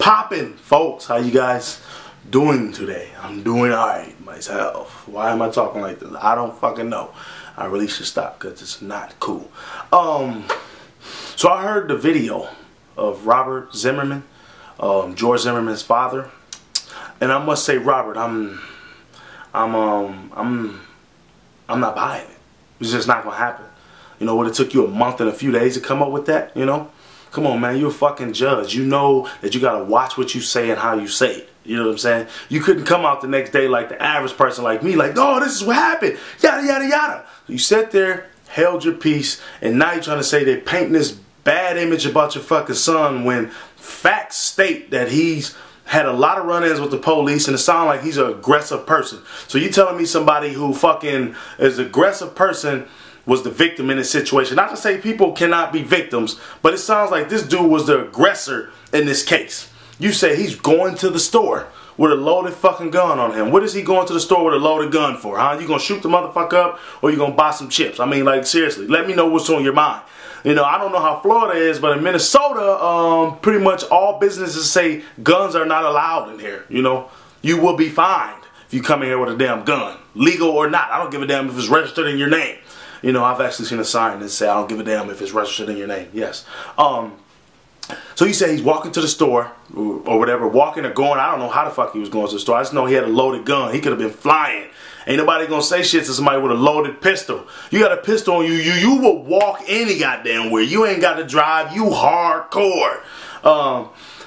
Poppin', folks. How you guys doing today? I'm doing alright myself. Why am I talking like this? I don't fucking know. I really should stop because it's not cool. So I heard the video of Robert Zimmerman, George Zimmerman's father, and I must say, Robert, I'm not buying it. It's just not gonna happen. You know what? It took you a month and a few days to come up with that. You know, come on, man. You're a fucking judge. You know that you gotta watch what you say and how you say it. You know what I'm saying? You couldn't come out the next day like the average person like me, like, oh, this is what happened, yada yada yada. You sat there, held your peace, and now you're trying to say they're painting this bad image about your fucking son when facts state that he's had a lot of run-ins with the police and it sounds like he's an aggressive person. So you telling me somebody who fucking is an aggressive person was the victim in this situation? Not to say people cannot be victims, but it sounds like this dude was the aggressor in this case. You say he's going to the store with a loaded fucking gun on him. What is he going to the store with a loaded gun for, huh? You gonna shoot the motherfucker up or you gonna buy some chips? I mean, like, seriously, let me know what's on your mind. You know, I don't know how Florida is, but in Minnesota, pretty much all businesses say guns are not allowed in here. You know, you will be fined if you come in here with a damn gun, legal or not. I don't give a damn if it's registered in your name. You know, I've actually seen a sign that say I don't give a damn if it's registered in your name. Yes. So you say he's walking to the store or whatever, walking or going. I don't know how the fuck he was going to the store. I just know he had a loaded gun. He could have been flying. Ain't nobody gonna say shit to somebody with a loaded pistol. You got a pistol on you. You will walk any goddamn where. You ain't got to drive. You hardcore.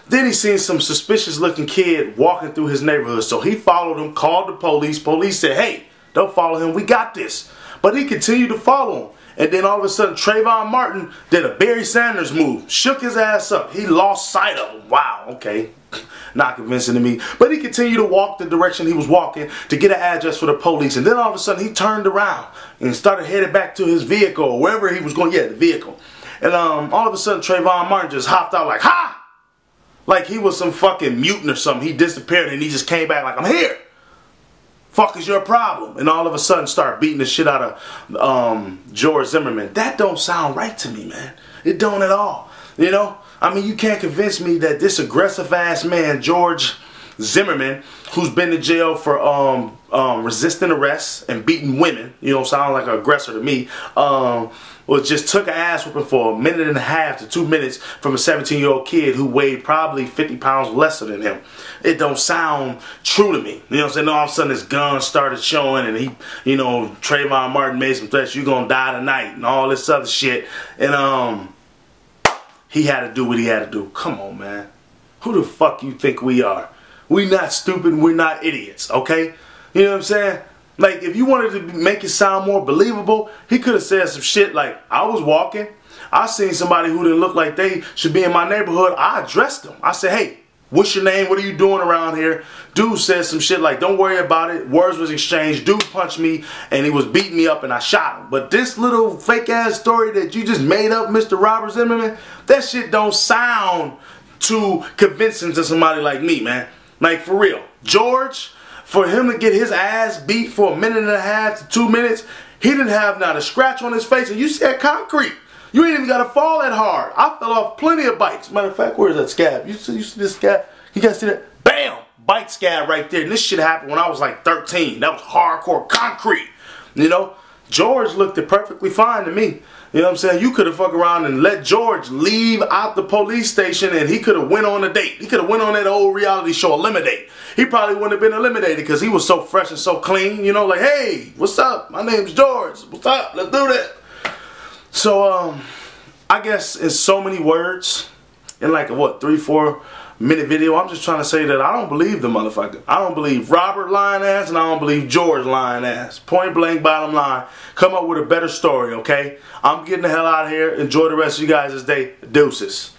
Then he seen some suspicious looking kid walking through his neighborhood. So he followed him, called the police. Police said, hey, don't follow him. We got this. But he continued to follow him. And then all of a sudden, Trayvon Martin did a Barry Sanders move. Shook his ass up. He lost sight of him. Wow, okay. Not convincing to me. But he continued to walk the direction he was walking to get an address for the police. And then all of a sudden, he turned around and started headed back to his vehicle or wherever he was going. Yeah, the vehicle. And all of a sudden, Trayvon Martin just hopped out like, ha! Like he was some fucking mutant or something. He disappeared and he just came back like, I'm here. Fuck is your problem? And all of a sudden start beating the shit out of George Zimmerman. That don't sound right to me, man. It don't at all. You know? I mean, you can't convince me that this aggressive ass man, George Zimmerman, who's been to jail for resisting arrest and beating women, you know, sound like an aggressor to me, just took an ass whooping for a minute and a half to 2 minutes from a 17-year-old kid who weighed probably 50 pounds lesser than him. It don't sound true to me. You know what I'm saying? All of a sudden his gun started showing and he, you know, Trayvon Martin made some threats, you gonna die tonight and all this other shit. And he had to do what he had to do. Come on, man. Who the fuck you think we are? We not stupid, we're not idiots, okay? You know what I'm saying? Like, if you wanted to make it sound more believable, he could have said some shit like, I was walking, I seen somebody who didn't look like they should be in my neighborhood, I addressed them. I said, hey, what's your name? What are you doing around here? Dude said some shit like, don't worry about it. Words was exchanged. Dude punched me and he was beating me up and I shot him. But this little fake ass story that you just made up, Mr. Robert Zimmerman, that shit don't sound too convincing to somebody like me, man. Like, for real. George, for him to get his ass beat for a minute and a half to 2 minutes, he didn't have not a scratch on his face, and you said concrete. You ain't even got to fall that hard. I fell off plenty of bikes. Matter of fact, where's that scab? You see this scab? You guys see that? Bam! Bike scab right there. And this shit happened when I was like 13. That was hardcore concrete. You know? George looked it perfectly fine to me. You know what I'm saying? You could have fucked around and let George leave out the police station and he could have went on a date. He could have went on that old reality show, Eliminate. He probably wouldn't have been eliminated because he was so fresh and so clean. You know, like, hey, what's up? My name's George. What's up? Let's do that. So, I guess in so many words, in like a, what, 3-4 minute video, I'm just trying to say that I don't believe the motherfucker. I don't believe Robert lying ass and I don't believe George lying ass. Point blank, bottom line. Come up with a better story, okay? I'm getting the hell out of here. Enjoy the rest of you guys' day. Deuces.